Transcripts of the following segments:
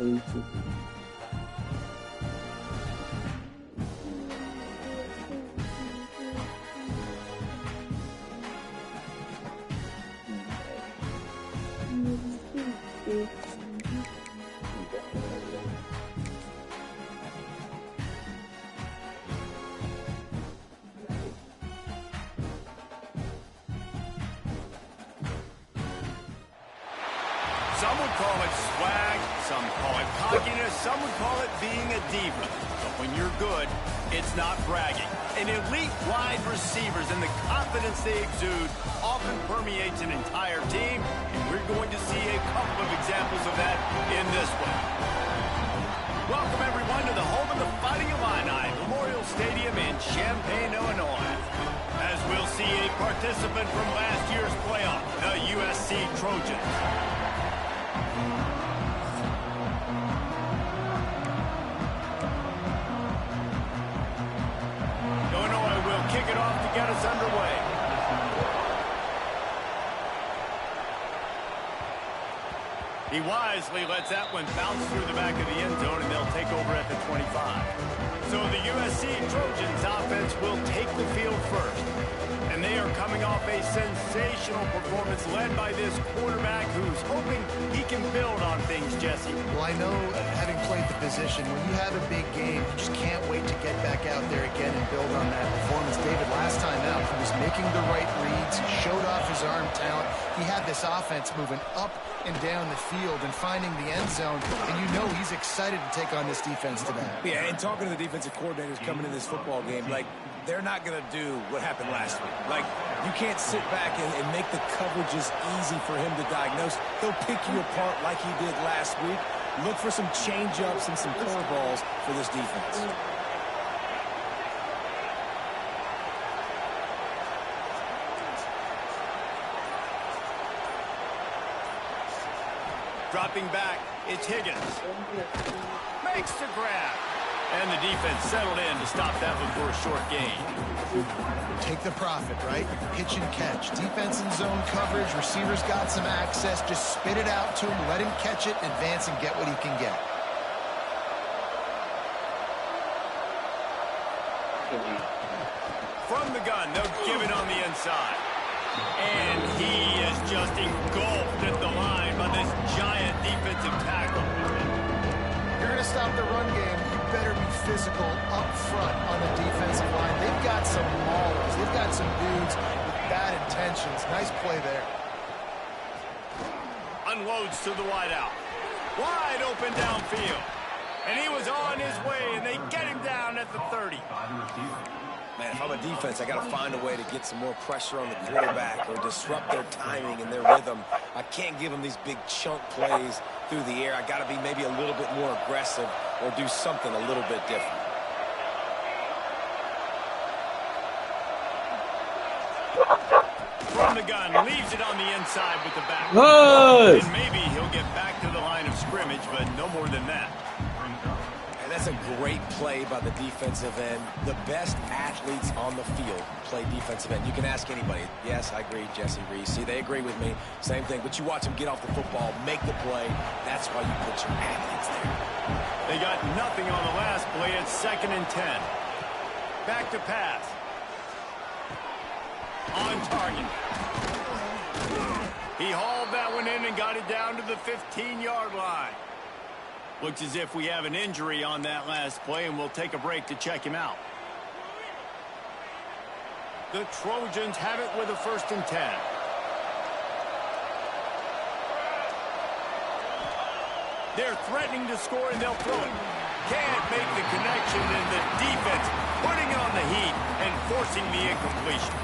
Some would call it swag, some call it cockiness, some would call it being a diva. But when you're good, it's not bragging. An elite wide receivers and the confidence they exude often permeates an entire team, and we're going to see a couple of examples of that in this one. Welcome, everyone, to the home of the Fighting Illini, Memorial Stadium in Champaign, Illinois. As we'll see a participant from last year's playoff, the USC Trojans. Kick it off to get us underway. He wisely lets that one bounce through the back of the end zone, and they'll take over at the 25. So the USC Trojans offense will take the field first. And they are coming off a sensational performance led by this quarterback who's hoping he can build on things, Jesse. Well, I know, having played the position, when you have a big game, you just can't wait to get back out there again and build on that performance. David, last time out, he was making the right reads. He showed off his arm talent. He had this offense moving up and down the field and finding the end zone, and you know he's excited to take on this defense today. Yeah, and talking to the defensive coordinators coming in this football game, like, they're not going to do what happened last week. Like, you can't sit back and make the coverages easy for him to diagnose. He'll pick you apart like he did last week. Look for some change-ups and some curveballs for this defense. Dropping back, it's Higgins. Makes the grab. And the defense settled in to stop that one for a short gain. Take the profit, right? Pitch and catch. Defense in zone coverage. Receivers got some access. Just spit it out to him. Let him catch it, advance, and get what he can get. From the gun, they'll give it on the inside. And he is just engulfed at the line by this giant defensive tackle. You're going to stop the run game. You better be physical up front on the defensive line. They've got some maulers. They've got some dudes with bad intentions. Nice play there. Unloads to the wideout. Wide open downfield. And he was on his way, and they get him down at the 30. Man, if I'm a defense, I got to find a way to get some more pressure on the quarterback or disrupt their timing and their rhythm. I can't give them these big chunk plays through the air. I got to be maybe a little bit more aggressive or do something a little bit different. From the gun, leaves it on the inside with the back. Nice. And maybe he'll get back to the line of scrimmage, but no more than that. That's a great play by the defensive end. The best athletes on the field play defensive end. You can ask anybody. Yes, I agree, Jesse Reese. See, they agree with me. Same thing. But you watch them get off the football, make the play. That's why you put your athletes there. They got nothing on the last play. It's 2nd and 10. Back to pass. On target. He hauled that one in and got it down to the 15-yard line. Looks as if we have an injury on that last play, and we'll take a break to check him out. The Trojans have it with a 1st and 10. They're threatening to score, and they'll throw it. Can't make the connection, and the defense putting on the heat and forcing the incompletion.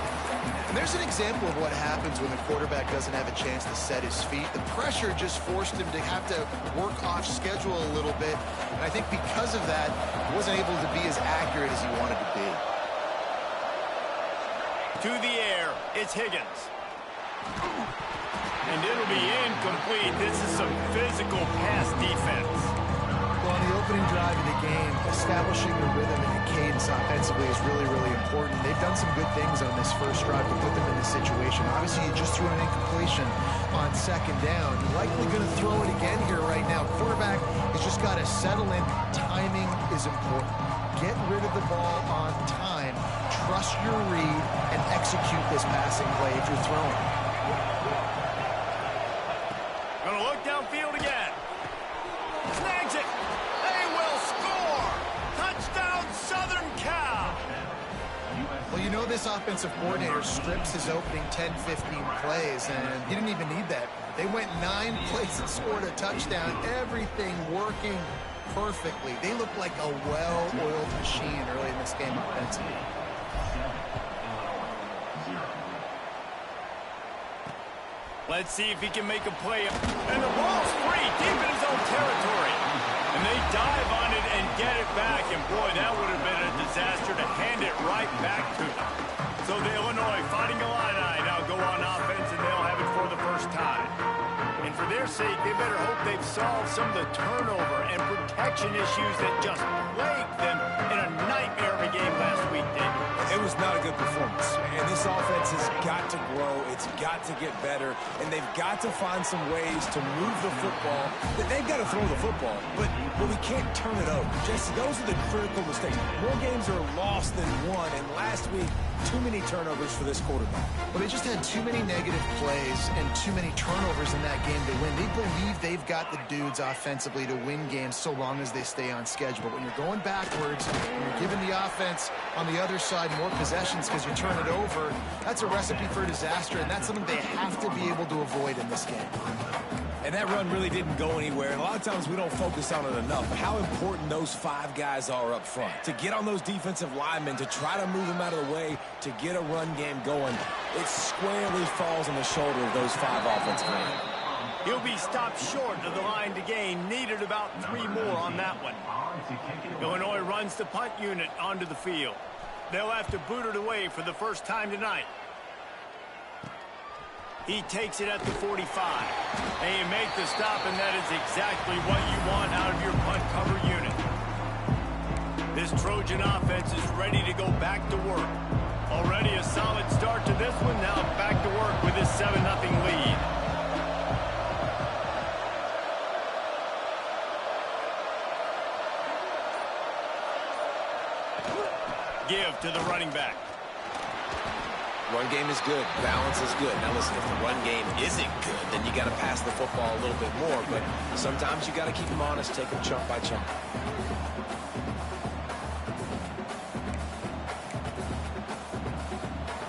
And there's an example of what happens when the quarterback doesn't have a chance to set his feet. The pressure just forced him to have to work off schedule a little bit. And I think because of that, he wasn't able to be as accurate as he wanted to be. To the air, it's Higgins. And it'll be incomplete. This is some physical pass defense. Well, on the opening drive of the game, establishing the rhythm and the cadence offensively is really, really important. They've done some good things on this first drive to put them in this situation. Obviously, you just threw an incompletion on 2nd down. You're likely going to throw it again here right now. Quarterback is just just got to settle in. Timing is important. Get rid of the ball on time. Trust your read and execute this passing play if you're throwing. Gonna look downfield again. Snags it. They will score. Touchdown, Southern Cal. Well, you know this offensive coordinator strips his opening 10, 15 plays, and he didn't even need that. They went 9 plays and scored a touchdown. Everything working perfectly. They look like a well-oiled machine early in this game offensively. Let's see if he can make a play. And the ball's free, deep in his own territory. And they dive on it and get it back. And boy, that would have been a disaster to hand it right back to them. So the Illinois Fighting Illini now go on offense, and they'll have it for the first time. And for their sake, they better hope they've solved some of the turnover and protection issues that just plagued them in a nightmare of a game last week, David. It was not a good performance, and this offense has got to grow. It's got to get better, and they've got to find some ways to move the football. They've got to throw the football, but we can't turn it over. Jesse, those are the critical mistakes. More games are lost than won, and last week, too many turnovers for this quarterback. Well, they just had too many negative plays and too many turnovers in that game to win. They believe they've got the dudes offensively to win games so long as they stay on schedule. But when you're going backwards, when you're giving the offense on the other side more possessions because you turn it over, that's a recipe for disaster, and that's something they have to be able to avoid in this game. And that run really didn't go anywhere. And a lot of times we don't focus on it enough. How important those 5 guys are up front. To get on those defensive linemen, to try to move them out of the way, to get a run game going, it squarely falls on the shoulder of those 5 offensive linemen. He'll be stopped short of the line to gain. Needed about 3 more on that one. Illinois runs the punt unit onto the field. They'll have to boot it away for the first time tonight. He takes it at the 45. And you make the stop, and that is exactly what you want out of your punt cover unit. This Trojan offense is ready to go back to work. Already a solid start to this one. Now back to work with this 7-0 lead. Give to the running back. Run game is good. Balance is good. Now listen, if the run game isn't good, then you got to pass the football a little bit more. But sometimes you got to keep them honest, take them chunk by chunk.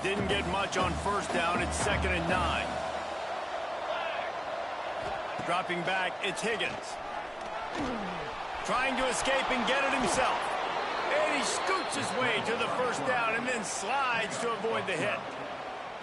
Didn't get much on first down. It's 2nd and 9. Dropping back, it's Higgins. Trying to escape and get it himself. And he scoots his way to the first down and then slides to avoid the hit.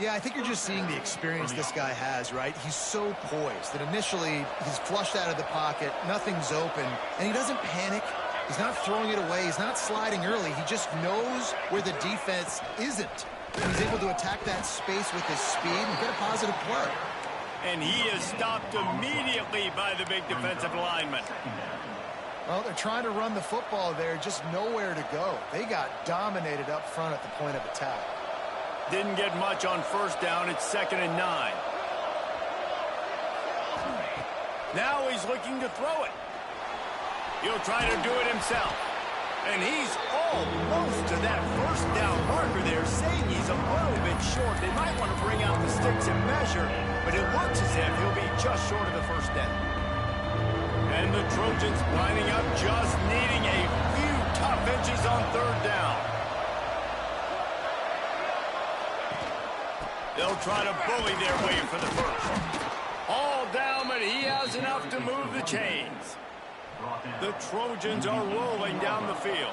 Yeah, I think you're just seeing the experience this guy has, right? He's so poised that initially he's flushed out of the pocket, nothing's open, and he doesn't panic. He's not throwing it away. He's not sliding early. He just knows where the defense isn't. And he's able to attack that space with his speed and get a positive play. And he is stopped immediately by the big defensive lineman. Well, they're trying to run the football there, just nowhere to go. They got dominated up front at the point of attack. Didn't get much on first down. It's 2nd and 9. Now he's looking to throw it. He'll try to do it himself. And he's almost to that first down marker there, saying he's a little bit short. They might want to bring out the sticks and measure, but it looks as if he'll be just short of the first down. And the Trojans lining up, just needing a few tough inches on 3rd down. They'll try to bully their way for the first. All down, but he has enough to move the chains. The Trojans are rolling down the field.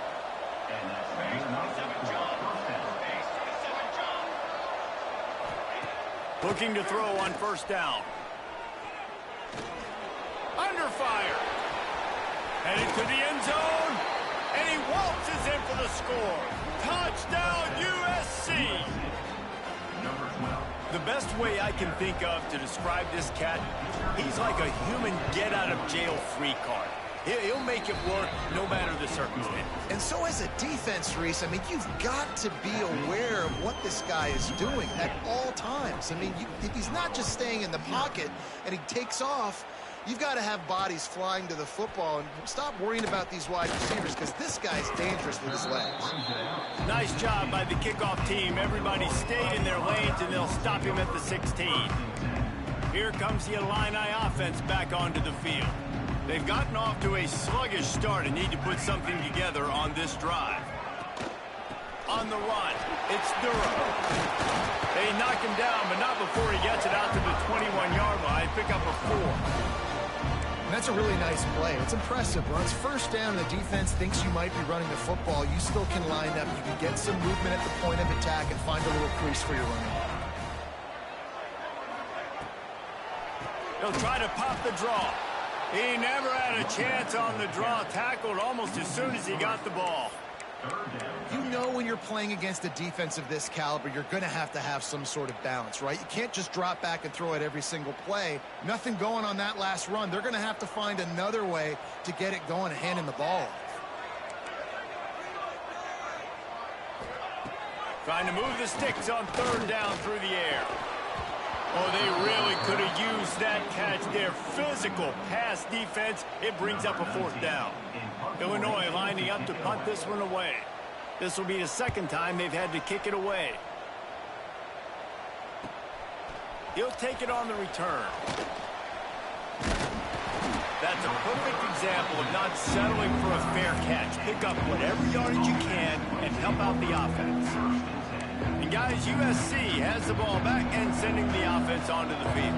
Looking to throw on first down. Under fire. Headed to the end zone. And he waltzes in for the score. Touchdown, USC. The best way I can think of to describe this cat, he's like a human get-out-of-jail-free card. He'll make it work no matter the circumstance. And so as a defense, Reese, I mean, you've got to be aware of what this guy is doing at all times. I mean, if he's not just staying in the pocket and he takes off, You've got to have bodies flying to the football and stop worrying about these wide receivers because this guy's dangerous with his legs. Nice job by the kickoff team. Everybody stayed in their lanes, and they'll stop him at the 16. Here comes the Illini offense back onto the field. They've gotten off to a sluggish start and need to put something together on this drive. On the run, it's Durham. They knock him down, but not before he gets it out to the 21-yard line. Pick up a 4. That's a really nice play. It's impressive. When it's first down and the defense thinks you might be running the football, you still can line up. You can get some movement at the point of attack and find a little crease for your running. He'll try to pop the draw. He never had a chance on the draw. Tackled almost as soon as he got the ball. You know when you're playing against a defense of this caliber, you're going to have some sort of balance, right? You can't just drop back and throw it every single play. Nothing going on that last run. They're going to have to find another way to get it going and handing the ball off. Trying to move the sticks on third down through the air. Oh, they really could have used that catch. Their physical pass defense, it brings up a 4th down. Illinois lining up to punt this one away. This will be the second time they've had to kick it away. He'll take it on the return. That's a perfect example of not settling for a fair catch. Pick up whatever yardage you can and help out the offense. And guys, USC has the ball back and sending the offense onto the field.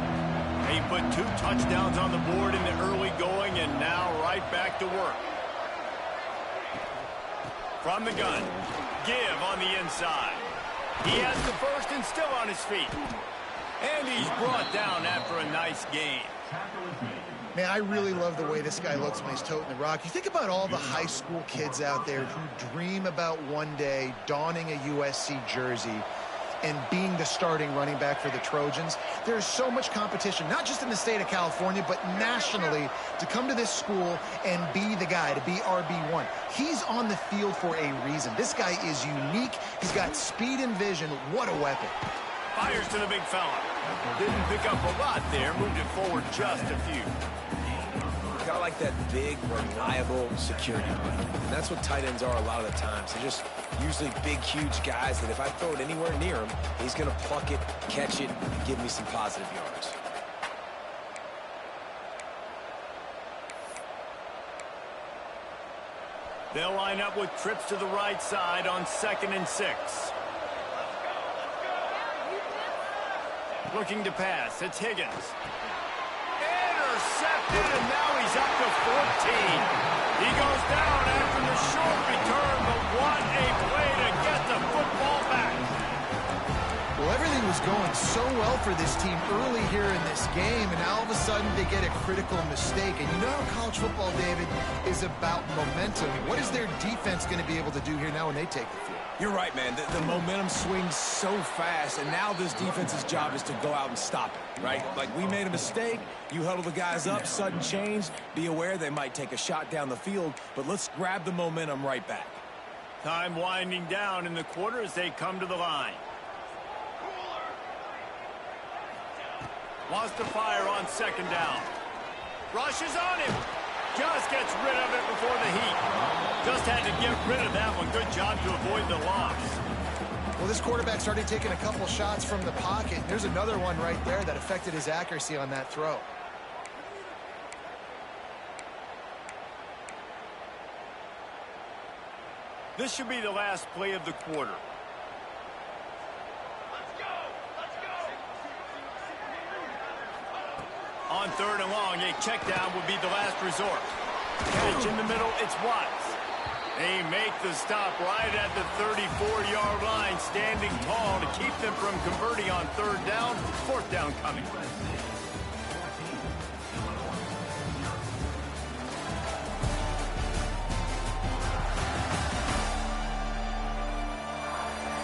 They put 2 touchdowns on the board in the early going and now right back to work. From the gun, give on the inside. He has the first and still on his feet. And he's brought down after a nice gain. Man, I really love the way this guy looks when he's toting the rock. You think about all the high school kids out there who dream about one day donning a USC jersey and being the starting running back for the Trojans. There's so much competition, not just in the state of California, but nationally, to come to this school and be the guy, to be RB1. He's on the field for a reason. This guy is unique. He's got speed and vision. What a weapon. Fires to the big fella. Didn't pick up a lot there, moved it forward just a few. Got like that big, reliable security blanket. And that's what tight ends are a lot of the times. They're just usually big, huge guys that if I throw it anywhere near him, he's going to pluck it, catch it, and give me some positive yards. They'll line up with trips to the right side on 2nd and 6. Looking to pass. It's Higgins. Intercepted, and now he's up to 14. He goes down after the short return, but what a play to get the football back. Well, everything was going so well for this team early here in this game, and now all of a sudden they get a critical mistake. And you know how college football, David, is about momentum. What is their defense going to be able to do here now when they take the field? You're right, man. The momentum swings so fast, and now this defense's job is to go out and stop it, right? Like, we made a mistake. You huddle the guys up, sudden change. Be aware they might take a shot down the field, but let's grab the momentum right back. Time winding down in the quarter as they come to the line. Wants to fire on 2nd down. Rushes on him. Just gets rid of it before the heat. Just had to get rid of that one. Good job to avoid the loss. Well, this quarterback started taking a couple shots from the pocket. There's another one right there that affected his accuracy on that throw. This should be the last play of the quarter. On 3rd and long, a check down would be the last resort. Catch in the middle, it's Watts. They make the stop right at the 34-yard line, standing tall to keep them from converting on 3rd down. 4th down coming.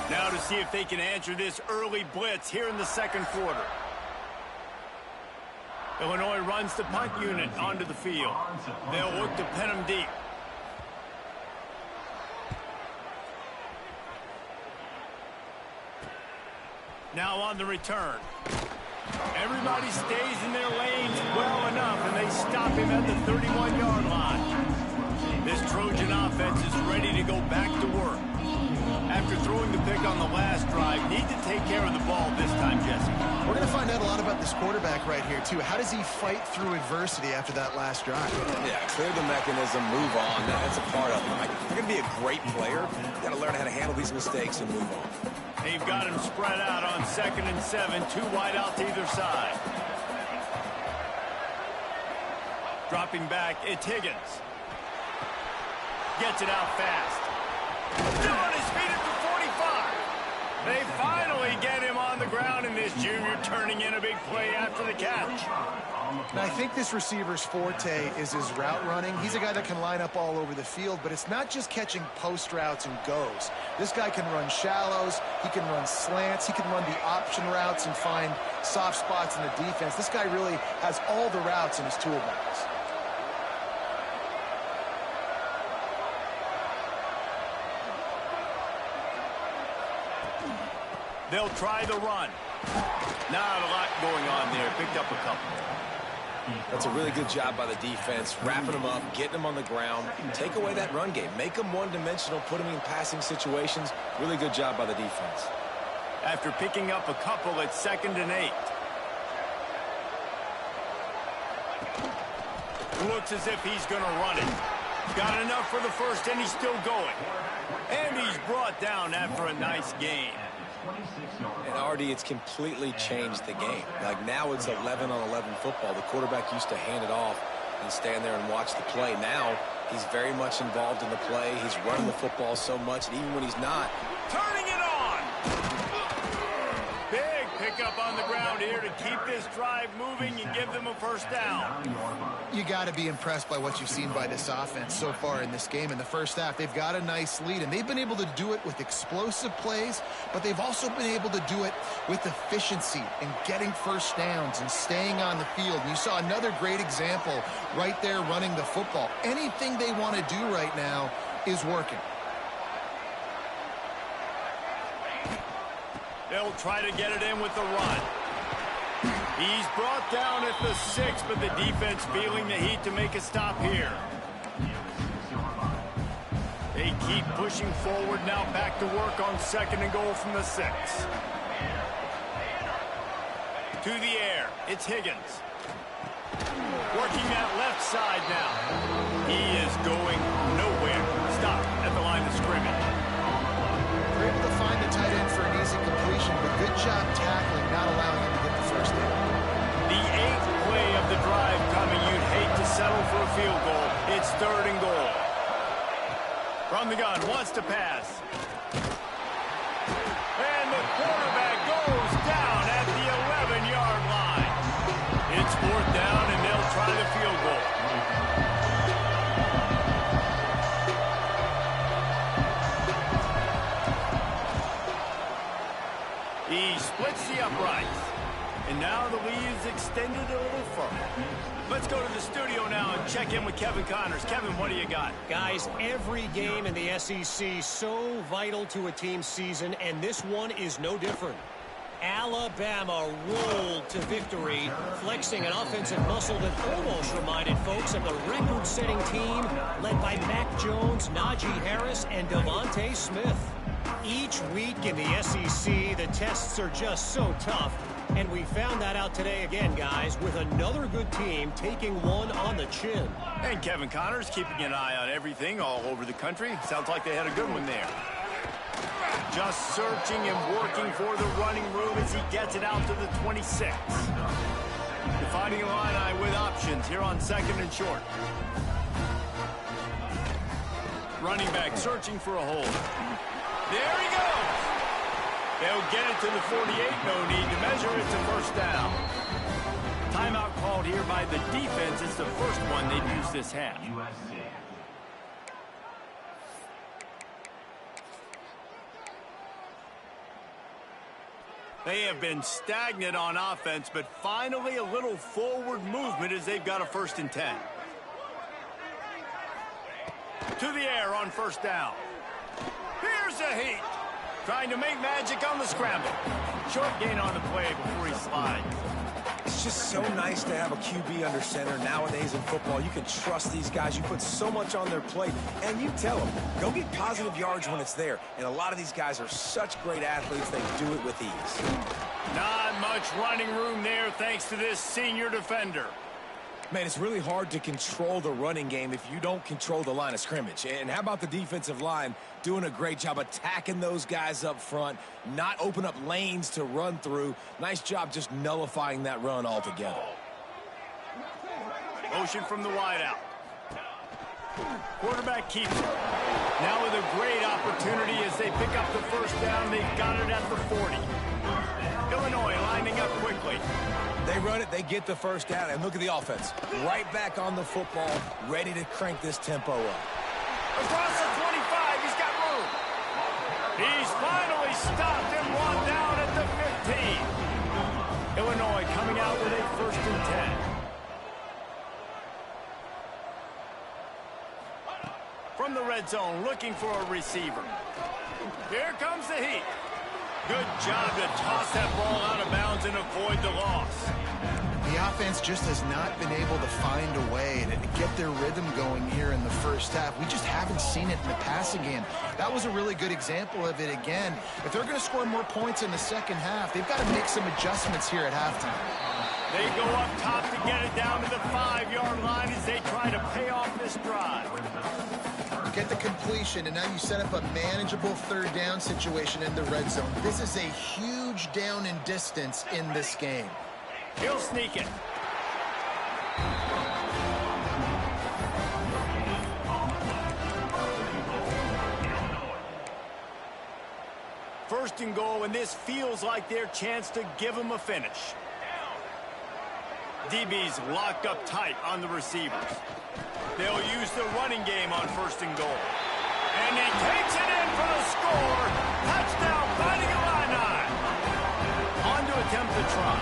Now to see if they can answer this early blitz here in the 2nd quarter. Illinois runs the punt unit onto the field. They'll look to pin them deep. Now on the return. Everybody stays in their lanes well enough, and they stop him at the 31-yard line. This Trojan offense is ready to go back to work. After throwing the pick on the last drive, need to take care of the ball this time, Jesse. We're going to find out a lot about this quarterback right here, too. How does he fight through adversity after that last drive? Yeah, clear the mechanism, move on. That's a part of it. Like, if you're going to be a great player, you got to learn how to handle these mistakes and move on. They've got him spread out on 2nd and 7, 2 wide out to either side. Dropping back, it's Higgins. Gets it out fast. Still on his feet at the 45. They finally get him on the ground, and this junior turning in a big play after the catch. Now, I think this receiver's forte is his route running. He's a guy that can line up all over the field, but it's not just catching post routes and goes. This guy can run shallows, he can run slants, he can run the option routes and find soft spots in the defense. This guy really has all the routes in his toolbox. They'll try the run. Not a lot going on there. Picked up a couple. That's a really good job by the defense, wrapping them up, getting them on the ground. Take away that run game. Make them one-dimensional, put them in passing situations. Really good job by the defense. After picking up a couple, it's 2nd and 8. Looks as if he's going to run it. Got enough for the first, and he's still going. And he's brought down after a nice gain. And Artie, it's completely changed the game. Like, now it's 11-on-11 football. The quarterback used to hand it off and stand there and watch the play. Now he's very much involved in the play. He's running the football so much, and even when he's not, turning it on. Big pickup on the ground here to keep this drive moving and give them a first down. You got to be impressed by what you've seen by this offense so far in this game. In the first half, they've got a nice lead, and they've been able to do it with explosive plays, but they've also been able to do it with efficiency and getting first downs and staying on the field. And you saw another great example right there running the football. Anything they want to do right now is working. They'll try to get it in with the run. He's brought down at the 6, but the defense feeling the heat to make a stop here. They keep pushing forward now, back to work on 2nd and goal from the 6. To the air, it's Higgins. Working that left side now. He is going nowhere. Stop at the line of scrimmage. They're able to find the tight end for an easy completion, but good job tackling, not allowing him to get the first down. The 8th play of the drive coming. You'd hate to settle for a field goal. It's 3rd and goal. From the gun, wants to pass. And the quarterback goes down at the 11-yard line. It's 4th down, and they'll try the field goal. He splits the uprights. And now the lead is extended a little further. Let's go to the studio now and check in with Kevin Connors. Kevin, what do you got? Guys, every game in the SEC so vital to a team's season, and this one is no different. Alabama rolled to victory, flexing an offensive muscle that almost reminded folks of the record-setting team led by Mac Jones, Najee Harris, and Devontae Smith. Each week in the SEC, the tests are just so tough. And we found that out today again, guys, with another good team taking one on the chin. And Kevin Connors keeping an eye on everything all over the country. Sounds like they had a good one there. Just searching and working for the running room as he gets it out to the 26. Defining Illini with options here on 2nd and short. Running back searching for a hole. There he goes. They'll get it to the 48. No need to measure. It's a first down. Timeout called here by the defense. It's the first one they've used this half. They have been stagnant on offense, but finally a little forward movement as they've got a 1st and 10. To the air on first down. Here's a heat. Trying to make magic on the scramble. Short gain on the play before he slides. It's just so nice to have a QB under center nowadays in football. You can trust these guys. You put so much on their plate, and you tell them, go get positive yards when it's there. And a lot of these guys are such great athletes, they do it with ease. Not much running room there thanks to this senior defender. Man, it's really hard to control the running game if you don't control the line of scrimmage. And how about the defensive line doing a great job attacking those guys up front, not open up lanes to run through. Nice job just nullifying that run altogether. Motion from the wideout. Quarterback keeps it. Now with a great opportunity as they pick up the first down. They've got it at the 40. Illinois lining up quickly. They run it, they get the first down, and look at the offense. Right back on the football, ready to crank this tempo up. Across the 25, he's got room. He's finally stopped and brought down at the 15. Illinois coming out with a 1st and 10. From the red zone, looking for a receiver. Here comes the heat. Good job to toss that ball out of bounds and avoid the loss. The offense just has not been able to find a way to get their rhythm going here in the first half. We just haven't seen it in the passing game. That was a really good example of it again. If they're going to score more points in the second half, they've got to make some adjustments here at halftime. They go up top to get it down to the 5-yard line as they try to pay off this drive. Get the completion, and now you set up a manageable 3rd down situation in the red zone. This is a huge down in distance in this game. He'll sneak it. First and goal, and this feels like their chance to give them a finish. DB's locked up tight on the receivers. They'll use the running game on 1st and goal. And he takes it in for the score. Touchdown, Fighting Illini. On to attempt the try.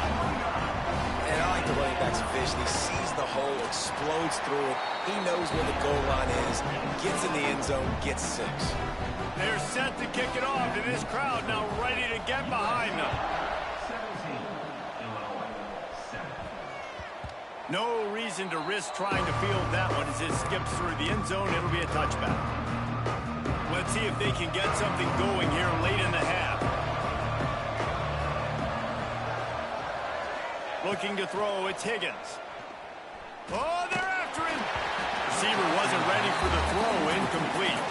And I like the running back's vision. He sees the hole, explodes through it. He knows where the goal line is, gets in the end zone, gets 6. They're set to kick it off, and this crowd now ready to get behind them. No reason to risk trying to field that one as it skips through the end zone. It'll be a touchback. Let's see if they can get something going here late in the half. Looking to throw, it's Higgins. Oh, they're after him. Receiver wasn't ready for the throw, incomplete.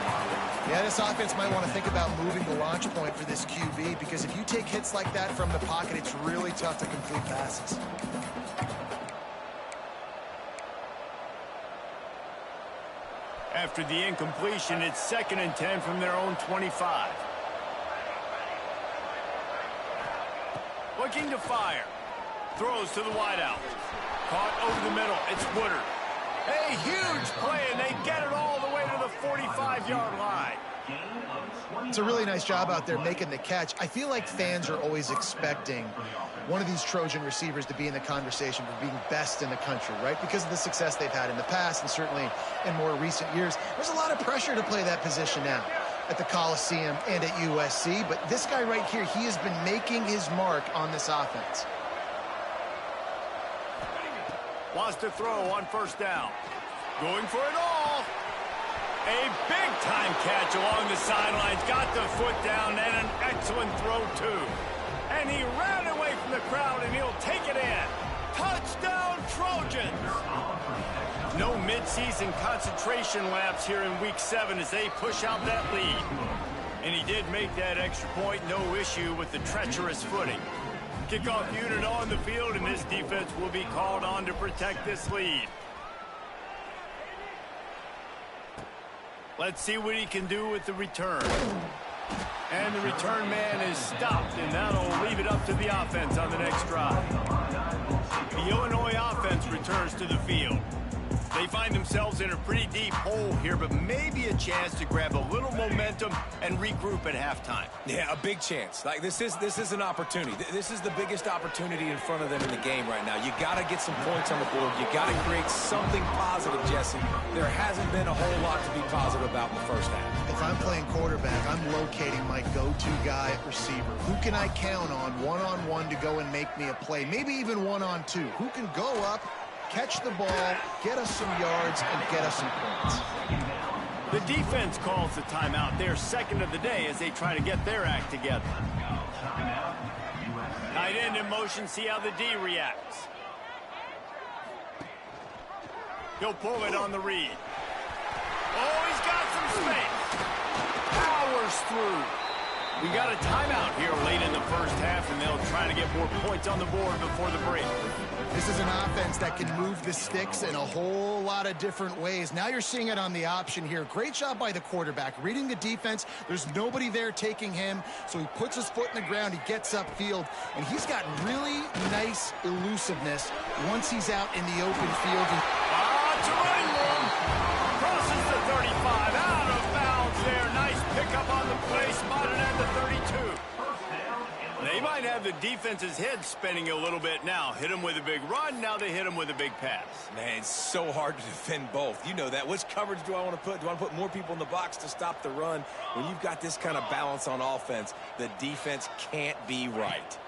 Yeah, this offense might want to think about moving the launch point for this QB, because if you take hits like that from the pocket, it's really tough to complete passes. After the incompletion, it's 2nd and 10 from their own 25. Looking to fire. Throws to the wideout. Caught over the middle. It's Woodard. A huge play, and they get it all the way to the 45-yard line. It's a really nice job out there making the catch. I feel like fans are always expecting one of these Trojan receivers to be in the conversation for being best in the country, right? Because of the success they've had in the past and certainly in more recent years. There's a lot of pressure to play that position now at the Coliseum and at USC, but this guy right here, he has been making his mark on this offense. Wants to throw on 1st down. Going for it all. A big-time catch along the sidelines. Got the foot down and an excellent throw, too. And he ran away from the crowd, and he'll take it in. Touchdown, Trojans! No midseason concentration laps here in Week 7 as they push out that lead. And he did make that extra point, no issue with the treacherous footing. Kickoff unit on the field, and this defense will be called on to protect this lead. Let's see what he can do with the return. And the return man is stopped, and that'll leave it up to the offense on the next drive. The Illinois offense returns to the field. They find themselves in a pretty deep hole here, but maybe a chance to grab a little momentum and regroup at halftime. Yeah, a big chance. Like, this is an opportunity. This is the biggest opportunity in front of them in the game right now. You got to get some points on the board. You got to create something positive, Jesse. There hasn't been a whole lot to be positive about in the first half. If I'm playing quarterback, I'm locating my go-to guy at receiver. Who can I count on one-on-one to go and make me a play? Maybe even one-on-two. Who can go up, catch the ball, get us some yards, and get us some points? The defense calls the timeout. They're second of the day as they try to get their act together. Tight end in motion, see how the D reacts. He'll pull it on the read. Oh, he's got some space. Powers through. We got a timeout here late in the first half, and they'll try to get more points on the board before the break. This is an offense that can move the sticks in a whole lot of different ways. Now you're seeing it on the option here. Great job by the quarterback. Reading the defense, there's nobody there taking him, so he puts his foot in the ground, he gets upfield, and he's got really nice elusiveness once he's out in the open field. To running room. Crosses the 35, out of bounds there. Nice pickup on the play, spotted at the 32. They might have the defense's head spinning a little bit now. Hit him with a big run, now they hit him with a big pass. Man, it's so hard to defend both. You know that. Which coverage do I want to put? Do I want to put more people in the box to stop the run? When you've got this kind of balance on offense, the defense can't be right.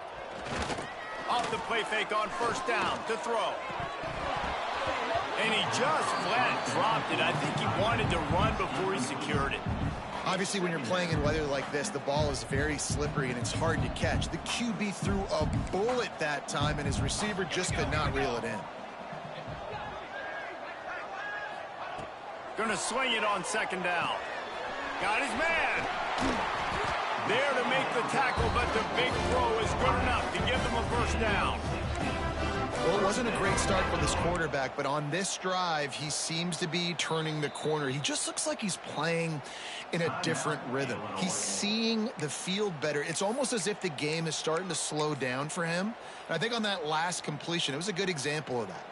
Off the play fake on first down to throw. And he just flat dropped it. I think he wanted to run before he secured it. Obviously, when you're playing in weather like this, the ball is very slippery and it's hard to catch. The QB threw a bullet that time, and his receiver just could not reel it in. Gonna swing it on second down. Got his man. There to make the tackle, but the big throw is good enough to give them a first down. Well, it wasn't a great start for this quarterback, but on this drive, he seems to be turning the corner. He just looks like he's playing in a different rhythm. He's seeing the field better. It's almost as if the game is starting to slow down for him. And I think on that last completion, it was a good example of that.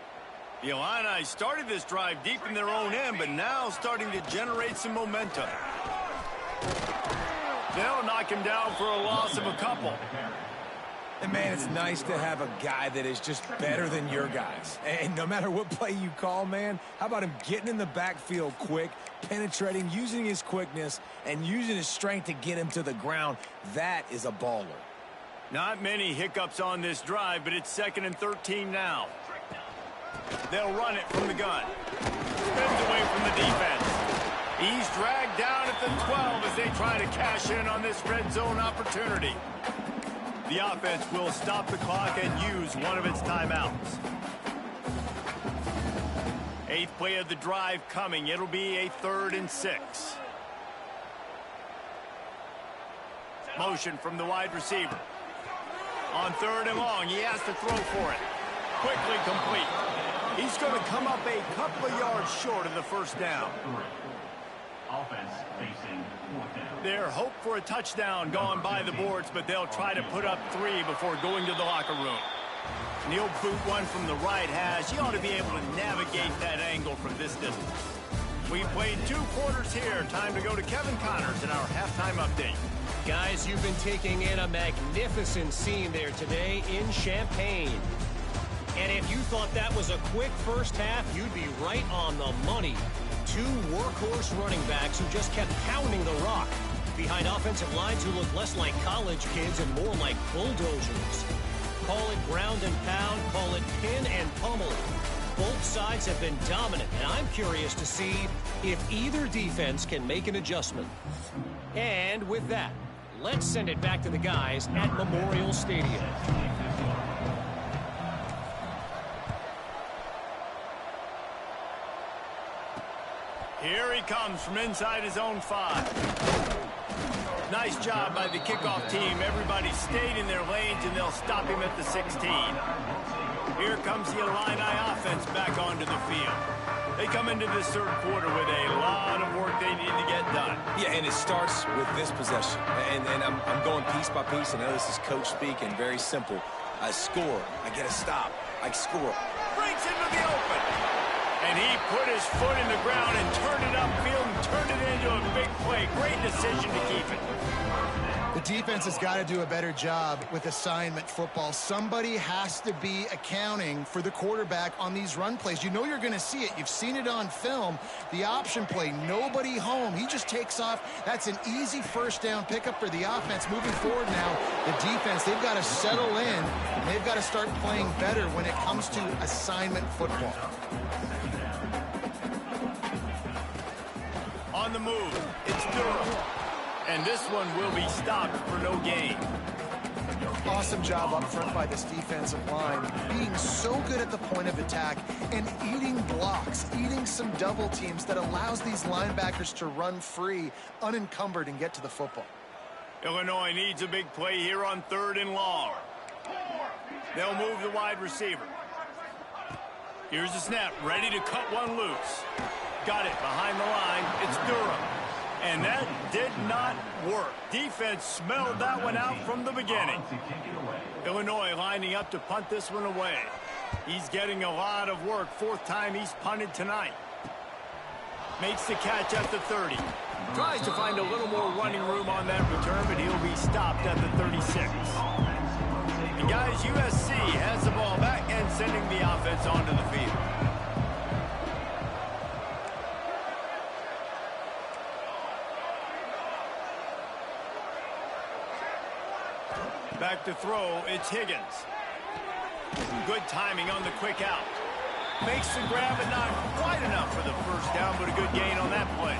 The Illini started this drive deep in their own end, but now starting to generate some momentum. They'll knock him down for a loss of a couple. And, man, it's nice to have a guy that is just better than your guys. And no matter what play you call, man, how about him getting in the backfield quick, penetrating, using his quickness, and using his strength to get him to the ground? That is a baller. Not many hiccups on this drive, but it's 2nd and 13 now. They'll run it from the gun. Spins away from the defense. He's dragged down at the 12 as they try to cash in on this red zone opportunity. The offense will stop the clock and use one of its timeouts. 8th play of the drive coming. It'll be a 3rd and 6. Motion from the wide receiver. On 3rd and long, he has to throw for it. Quickly complete. He's going to come up a couple of yards short of the first down. Offense facing 4th down. Their hope for a touchdown gone by the boards, but they'll try to put up 3 before going to the locker room. He'll boot one from the right hash. He ought to be able to navigate that angle from this distance. We played 2 quarters here. Time to go to Kevin Connors in our halftime update. Guys, you've been taking in a magnificent scene there today in Champaign. And if you thought that was a quick first half, you'd be right on the money. 2 workhorse running backs who just kept pounding the rock behind offensive lines who look less like college kids and more like bulldozers. Call it ground and pound, call it pin and pummel. Both sides have been dominant, and I'm curious to see if either defense can make an adjustment. And with that, let's send it back to the guys at Memorial Stadium. Here he comes from inside his own 5. Nice job by the kickoff team. Everybody stayed in their lanes, and they'll stop him at the 16. Here comes the Illini offense back onto the field. They come into this 3rd quarter with a lot of work they need to get done. Yeah, and it starts with this possession. And I'm going piece by piece. I know this is coach speak and very simple. I score. I get a stop. I score. Breaks into the open. And he put his foot in the ground and turned it upfield and turned it into a big play. Great decision to keep it. The defense has got to do a better job with assignment football. Somebody has to be accounting for the quarterback on these run plays. You know you're going to see it. You've seen it on film. The option play, nobody home. He just takes off. That's an easy first down pickup for the offense. Moving forward now, the defense, they've got to settle in, and they've got to start playing better when it comes to assignment football. On the move, it's Durham. And this one will be stopped for no gain. Awesome job up front by this defensive line, being so good at the point of attack and eating blocks, eating some double teams that allows these linebackers to run free, unencumbered, and get to the football. Illinois needs a big play here on 3rd and long. They'll move the wide receiver. Here's the snap, ready to cut one loose. Got it behind the line. It's Durham. And that did not work. Defense smelled that one out from the beginning. Illinois lining up to punt this one away. He's getting a lot of work. 4th time he's punted tonight. Makes the catch at the 30. Tries to find a little more running room on that return, but he'll be stopped at the 36. And guys, USC has the ball back and sending the offense onto the field. Back to throw, it's Higgins. Good timing on the quick out. Makes the grab, but not quite enough for the first down, but a good gain on that play.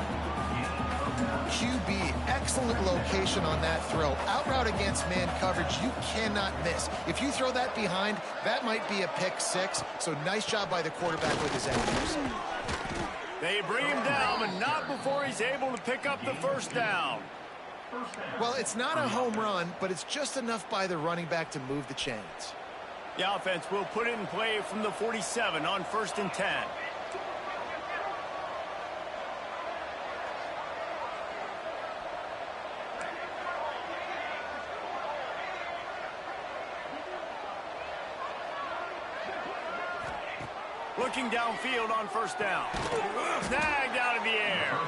QB, excellent location on that throw. Out route against man coverage, you cannot miss. If you throw that behind, that might be a pick 6. So nice job by the quarterback with his accuracy. They bring him down, but not before he's able to pick up the first down. Well, it's not a home run, but it's just enough by the running back to move the chains. The offense will put it in play from the 47 on 1st and 10. Looking downfield on 1st down. Snagged out of the air.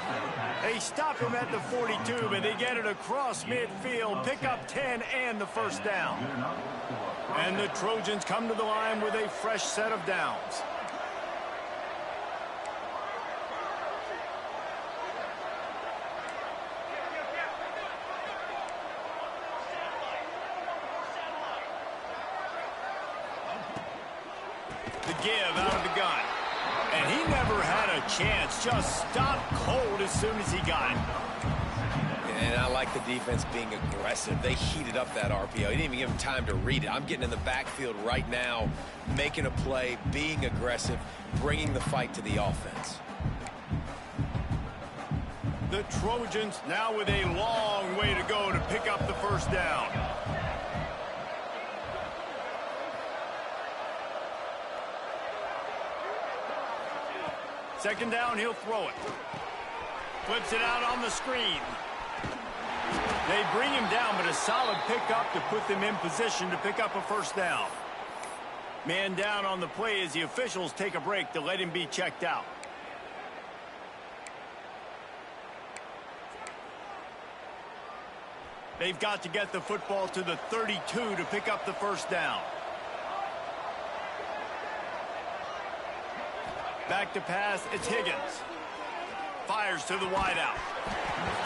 They stop him at the 42, but they get it across midfield. Pick up 10 and the first down. And the Trojans come to the line with a fresh set of downs. The give out of the gun. And he never had a chance. Just stopped cold as soon as he got it. And I like the defense being aggressive. They heated up that RPO. He didn't even give him time to read it. I'm getting in the backfield right now, making a play, being aggressive, bringing the fight to the offense. The Trojans now with a long way to go to pick up the first down. Second down, he'll throw it. Flips it out on the screen. They bring him down, but a solid pickup to put them in position to pick up a first down. Man down on the play as the officials take a break to let him be checked out. They've got to get the football to the 32 to pick up the first down. Back to pass, it's Higgins. Fires to the wideout.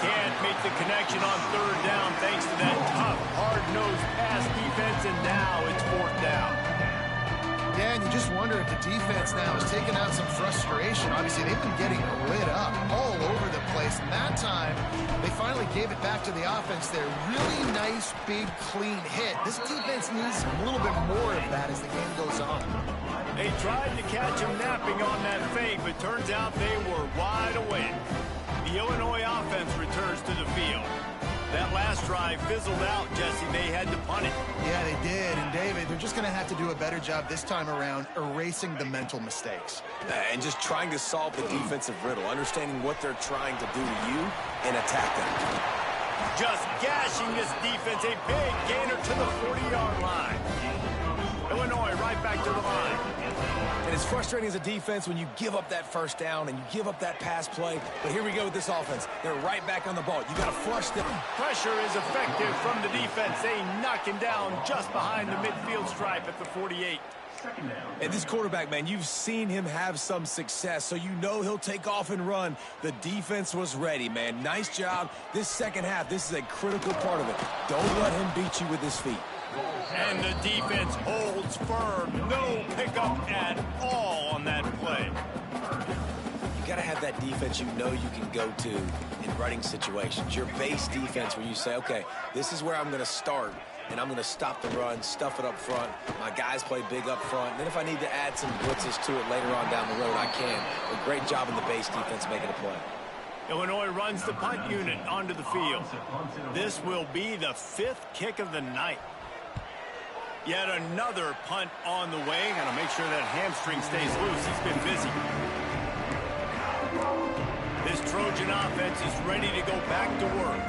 Can't make the connection on 3rd down thanks to that tough, hard-nosed pass defense, and now it's 4th down. Yeah, and you just wonder if the defense now is taking out some frustration. Obviously, they've been getting lit up all over the place. And that time, they finally gave it back to the offense there. Really nice, big, clean hit. This defense needs a little bit more of that as the game goes on. They tried to catch him napping on that fake, but turns out they were wide awake. The Illinois offense returns to the field. That last drive fizzled out, Jesse. They had to punt it. Yeah, they did. And, David, they're just going to have to do a better job this time around erasing the mental mistakes. And just trying to solve the defensive riddle, understanding what they're trying to do to you and attack them. Just gashing this defense. A big gainer to the 40-yard line. Illinois right back to the line. And it's frustrating as a defense when you give up that first down and you give up that pass play. But here we go with this offense. They're right back on the ball. You got to flush them. Pressure is effective from the defense. They knock him down just behind the midfield stripe at the 48. And this quarterback, man, you've seen him have some success, so you know he'll take off and run. The defense was ready, man. Nice job. This second half, this is a critical part of it. Don't let him beat you with his feet. And the defense holds firm. No pickup at all on that play. You got to have that defense you know you can go to in running situations. Your base defense where you say, okay, this is where I'm going to start, and I'm going to stop the run, stuff it up front. My guys play big up front. And then if I need to add some blitzes to it later on down the road, I can. A great job in the base defense making a play. Illinois runs the punt unit onto the field. This will be the 5th kick of the night. Yet another punt on the way. Got to make sure that hamstring stays loose. He's been busy. This Trojan offense is ready to go back to work.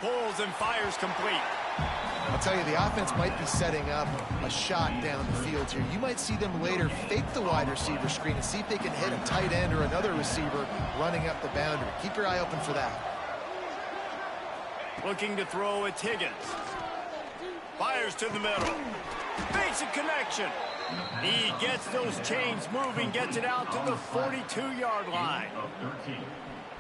Pulls and fires complete. I'll tell you, the offense might be setting up a shot down the field here. You might see them later fake the wide receiver screen and see if they can hit a tight end or another receiver running up the boundary. Keep your eye open for that. Looking to throw, it's Higgins. Fires to the middle. Basic connection. He gets those chains moving, gets it out to the 42-yard line.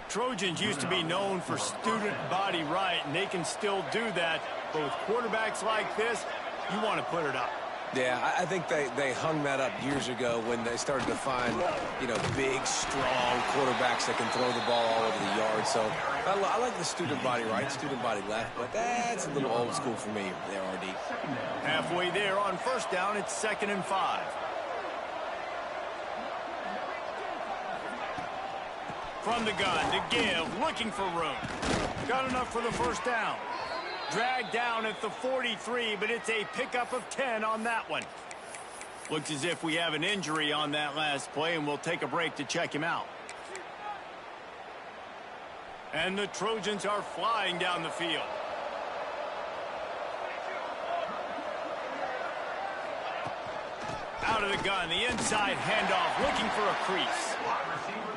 Trojans used to be known for student body right, and they can still do that. But with quarterbacks like this, you want to put it up. Yeah, I think they hung that up years ago when they started to find, big, strong quarterbacks that can throw the ball all over the yard. So I like the student body right, student body left, but that's a little old school for me there, RD. Halfway there on first down, it's 2nd and 5. From the gun to give, looking for room. Got enough for the first down. Dragged down at the 43, but it's a pickup of 10 on that one. Looks as if we have an injury on that last play, and we'll take a break to check him out. And the Trojans are flying down the field. Out of the gun, the inside handoff, looking for a crease.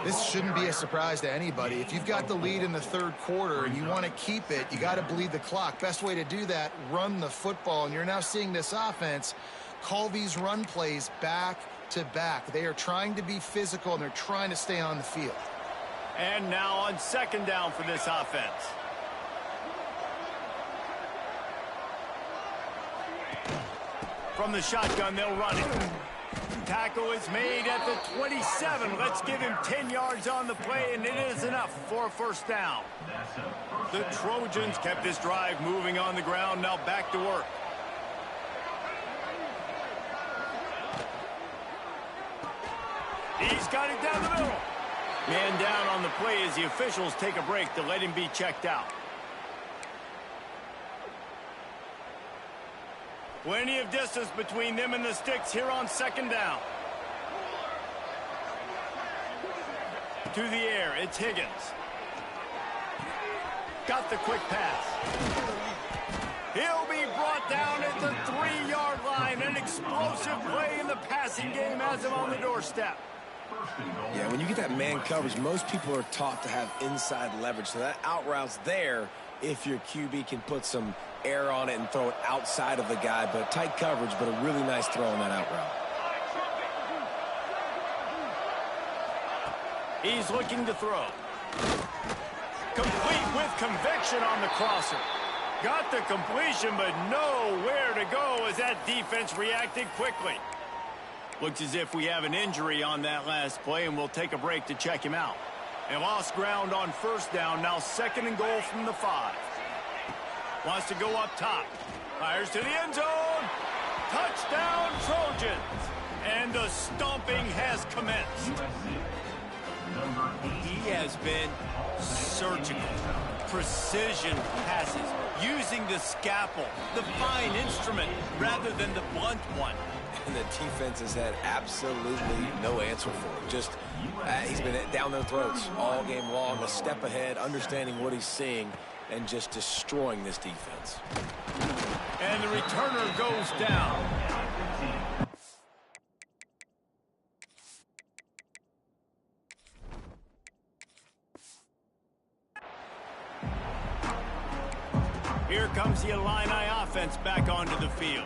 This shouldn't be a surprise to anybody. If you've got the lead in the 3rd quarter and you want to keep it, you got to bleed the clock. Best way to do that, run the football. And you're now seeing this offense call these run plays back to back. They are trying to be physical, and they're trying to stay on the field. And now on 2nd down for this offense. From the shotgun, they'll run it. Tackle is made at the 27. Let's give him 10 yards on the play, and it is enough for a first down. The Trojans kept this drive moving on the ground. Now back to work. He's got it down the middle. Man down on the play as the officials take a break to let him be checked out. Plenty of distance between them and the sticks here on 2nd down. To the air, it's Higgins. Got the quick pass. He'll be brought down at the 3-yard line. An explosive play in the passing game has him on the doorstep. Yeah, when you get that man coverage, most people are taught to have inside leverage. So that out route's there if your QB can put some air on it and throw it outside of the guy. But tight coverage, but a really nice throw on that out route. He's looking to throw. Complete with conviction on the crosser. Got the completion, but nowhere to go as that defense reacted quickly. Looks as if we have an injury on that last play, and we'll take a break to check him out. They lost ground on first down, now 2nd and goal from the 5. Wants to go up top. Fires to the end zone. Touchdown, Trojans. And the stomping has commenced. He has been surgical. Precision passes, using the scalpel, the fine instrument, rather than the blunt one. And the defense has had absolutely no answer for him. Just, he's been down their throats all game long, a step ahead, understanding what he's seeing, and just destroying this defense. And the returner goes down. Here comes the Illini offense back onto the field.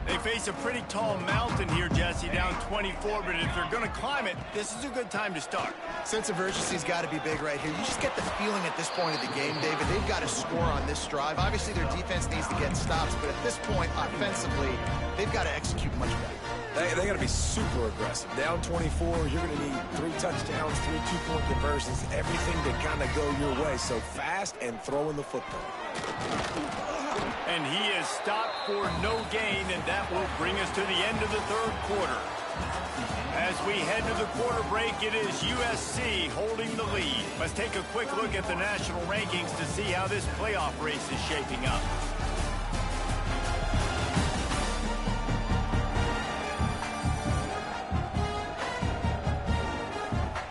They face a pretty tall mountain here, Jesse, down 24, but if they're going to climb it, this is a good time to start. Sense of urgency's got to be big right here. You just get the feeling at this point of the game, David, they've got to score on this drive. Obviously, their defense needs to get stops, but at this point, offensively, they've got to execute much better. They got to be super aggressive. Down 24, you're going to need 3 touchdowns, 3 two-point conversions, everything to kind of go your way. So fast and throwing the football. And he is stopped for no gain, and that will bring us to the end of the third quarter. As we head to the quarter break, it is USC holding the lead. Let's take a quick look at the national rankings to see how this playoff race is shaping up.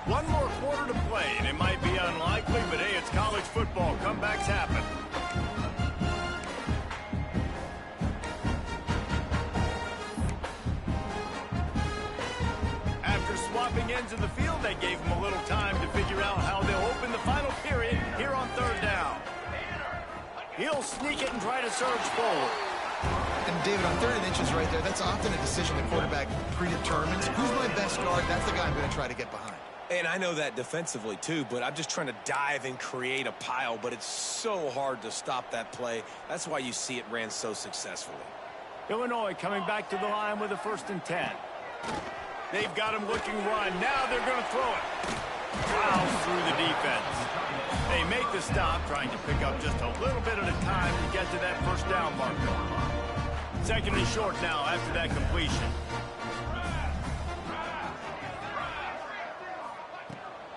One more quarter to play, and it might be unlikely, but hey, it's college football. Comebacks happen. Swapping ends of the field, that gave them a little time to figure out how they'll open the final period here on third down. He'll sneak it and try to surge forward. And David, on 3rd and inches right there, that's often a decision the quarterback predetermines. Who's my best guard? That's the guy I'm going to try to get behind. And I know that defensively, too, but I'm just trying to dive and create a pile, but it's so hard to stop that play. That's why you see it ran so successfully. Illinois coming back to the line with a 1st and 10. They've got him looking run. Now they're going to throw it. Plows through the defense. They make the stop, trying to pick up just a little bit at a time to get to that 1st down marker. 2nd and short now after that completion.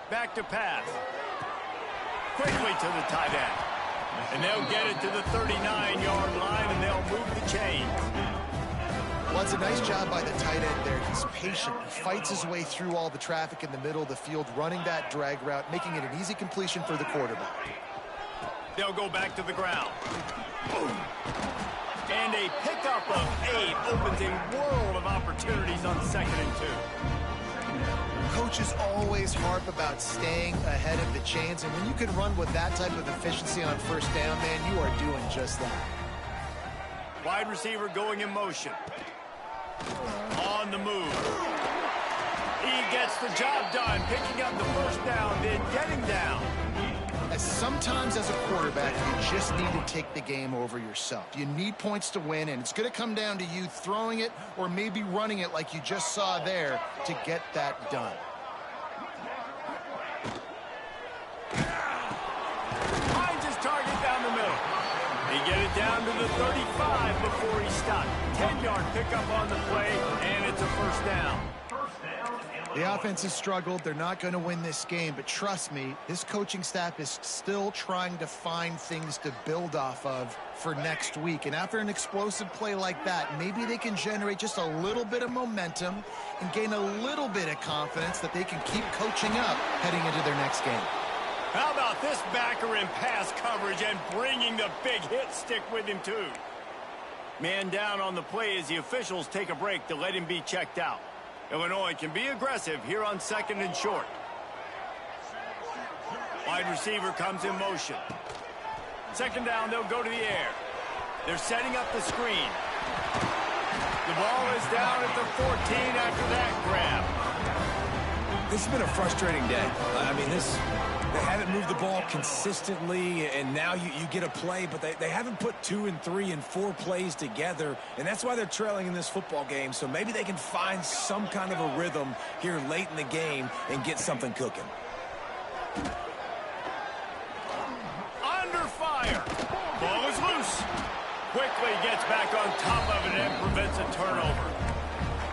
Back to pass. Quickly to the tight end. And they'll get it to the 39-yard line, and they'll move the chains. Well, it's a nice job by the tight end there. He's patient. He fights his way through all the traffic in the middle of the field, running that drag route, making it an easy completion for the quarterback. They'll go back to the ground. Boom. And a pickup of 8 opens a world of opportunities on 2nd and 2. Coaches always harp about staying ahead of the chains, and when you can run with that type of efficiency on 1st down, man, you are doing just that. Wide receiver going in motion. On the move. He gets the job done, picking up the 1st down, then getting down. As sometimes as a quarterback, you just need to take the game over yourself. You need points to win, and it's going to come down to you throwing it or maybe running it like you just saw there to get that done. Finds his target down the middle. He get it down to the 35 before he stopped. 10-yard pickup on the play, and it's a 1st down. The offense has struggled. They're not going to win this game, but trust me, this coaching staff is still trying to find things to build off of for next week. And after an explosive play like that, maybe they can generate just a little bit of momentum and gain a little bit of confidence that they can keep coaching up heading into their next game. How about this backer in pass coverage and bringing the big hit stick with him, too? Man down on the play as the officials take a break to let him be checked out. Illinois can be aggressive here on 2nd and short. Wide receiver comes in motion. 2nd down, they'll go to the air. They're setting up the screen. The ball is down at the 14 after that grab. This has been a frustrating day. I mean, they haven't moved the ball consistently, and now you get a play, but they haven't put 2 and 3 and 4 plays together, and that's why they're trailing in this football game. So maybe they can find some kind of a rhythm here late in the game and get something cooking. Under fire. Ball is loose. Quickly gets back on top of it and prevents a turnover.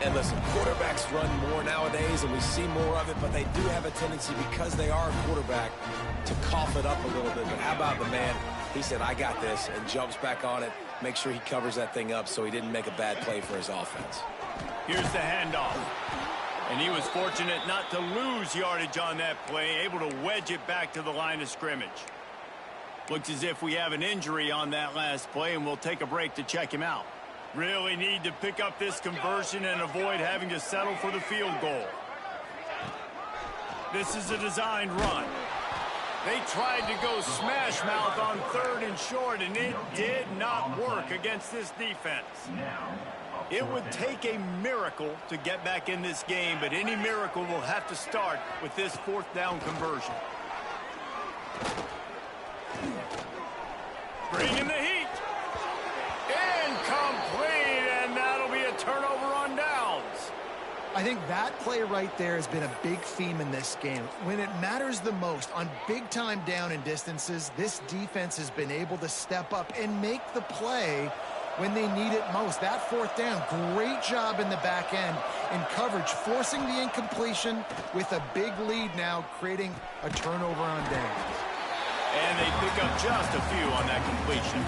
And listen, quarterbacks run more nowadays, and we see more of it, but they do have a tendency, because they are a quarterback, to cough it up a little bit. But how about the man? He said, I got this, and jumps back on it, make sure he covers that thing up so he didn't make a bad play for his offense. Here's the handoff. And he was fortunate not to lose yardage on that play, able to wedge it back to the line of scrimmage. Looks as if we have an injury on that last play, and we'll take a break to check him out. Really need to pick up this conversion and avoid having to settle for the field goal. This is a designed run. They tried to go smash mouth on 3rd and short, and it did not work against this defense. It would take a miracle to get back in this game, but any miracle will have to start with this 4th down conversion. Bringing the heat. Incomplete, and that'll be a turnover on downs. I think that play right there has been a big theme in this game. When it matters the most, on big-time down and distances, this defense has been able to step up and make the play when they need it most. That 4th down, great job in the back end in coverage, forcing the incompletion with a big lead now, creating a turnover on downs. And they pick up just a few on that completion.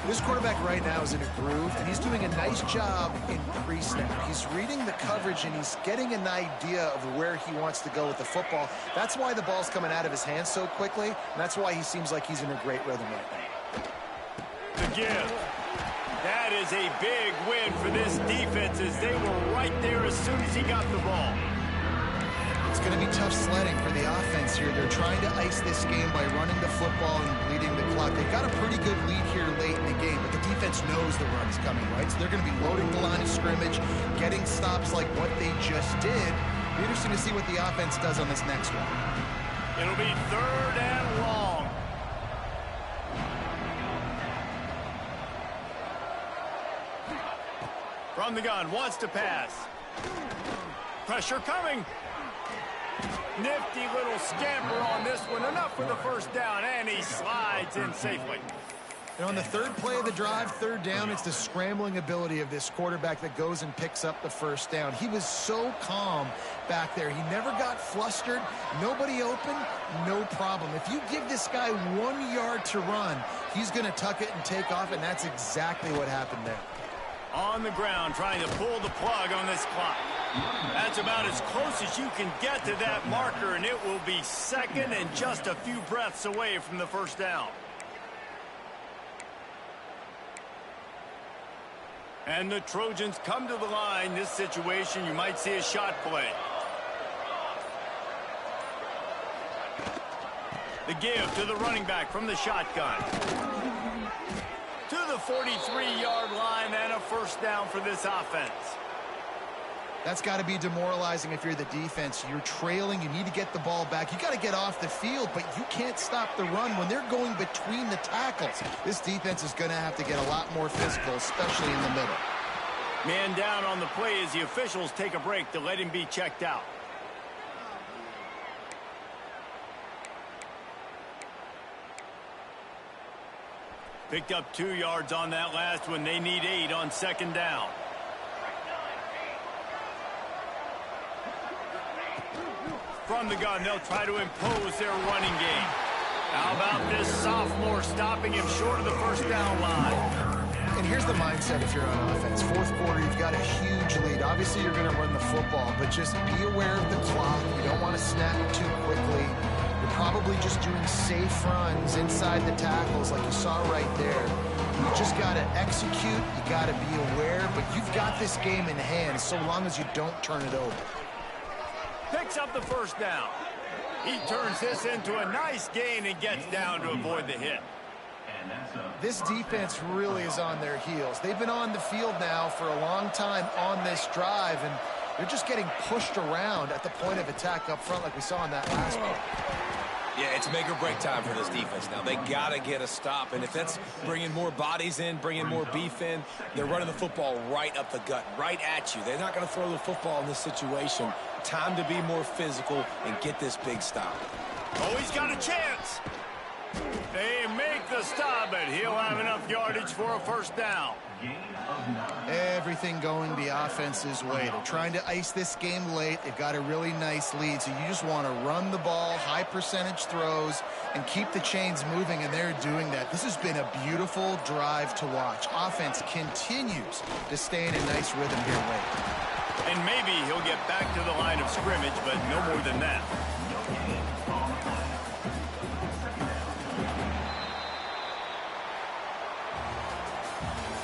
This quarterback right now is in a groove, and he's doing a nice job in pre-snap. He's reading the coverage, and he's getting an idea of where he wants to go with the football. That's why the ball's coming out of his hands so quickly, and that's why he seems like he's in a great rhythm right now. The give. That is a big win for this defense, as they were right there as soon as he got the ball. It's going to be tough sledding for the offense here. They're trying to ice this game by running the football and bleeding the clock. They've got a pretty good lead here late in the game, but the defense knows the run's coming, right? So they're going to be loading the line of scrimmage, getting stops like what they just did. It'll be interesting to see what the offense does on this next one. It'll be 3rd and long. From the gun, wants to pass. Pressure coming. Nifty little scamper on this one. Enough for the 1st down, and he slides in safely. And on the 3rd play of the drive, 3rd down, it's the scrambling ability of this quarterback that goes and picks up the 1st down. He was so calm back there. He never got flustered. Nobody open, no problem. If you give this guy 1 yard to run, he's going to tuck it and take off, and that's exactly what happened there. On the ground, trying to pull the plug on this clock. That's about as close as you can get to that marker, and it will be 2nd and just a few breaths away from the 1st down. And the Trojans come to the line. This situation, you might see a shot play. The give to the running back from the shotgun. To the 43-yard line, and a 1st down for this offense. That's got to be demoralizing if you're the defense. You're trailing. You need to get the ball back. You got to get off the field, but you can't stop the run when they're going between the tackles. This defense is going to have to get a lot more physical, especially in the middle. Man down on the play as the officials take a break to let him be checked out. Picked up 2 yards on that last one. They need 8 on 2nd down. From the gun, they'll try to impose their running game. How about this sophomore stopping him short of the 1st down line? And here's the mindset if you're on offense. 4th quarter, you've got a huge lead. Obviously, you're going to run the football, but just be aware of the clock. You don't want to snap too quickly. You're probably just doing safe runs inside the tackles like you saw right there. You just got to execute. You got to be aware, but you've got this game in hand so long as you don't turn it over. Picks up the 1st down. He turns this into a nice gain and gets down to avoid the hit. This defense really is on their heels. They've been on the field now for a long time on this drive, and they're just getting pushed around at the point of attack up front like we saw in that last one. Yeah, it's make or break time for this defense now. They got to get a stop, and if that's bringing more bodies in, bringing more beef in, they're running the football right up the gut, right at you. They're not going to throw the football in this situation. Time to be more physical and get this big stop. Oh, he's got a chance. They make the the stop, but he'll have enough yardage for a first down. Everything going the offense's way. They're trying to ice this game late. They've got a really nice lead, so you just want to run the ball, high percentage throws, and keep the chains moving, and they're doing that. This has been a beautiful drive to watch. Offense continues to stay in a nice rhythm here late. And maybe he'll get back to the line of scrimmage, but no more than that.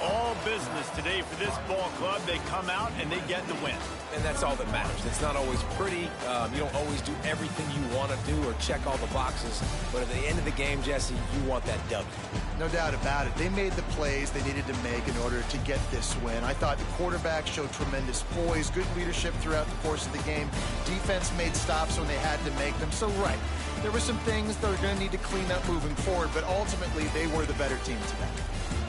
All business today for this ball club. They come out and they get the win. And that's all that matters. It's not always pretty. You don't always do everything you want to do or check all the boxes. But at the end of the game, Jesse, you want that W. No doubt about it. They made the plays they needed to make in order to get this win. I thought the quarterback showed tremendous poise, good leadership throughout the course of the game. Defense made stops when they had to make them. So, right, there were some things that are going to need to clean up moving forward, but ultimately they were the better team today.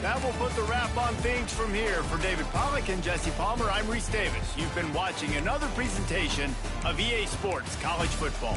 That will put the wrap on things from here. For David Pollack and Jesse Palmer, I'm Reese Davis. You've been watching another presentation of EA Sports College Football.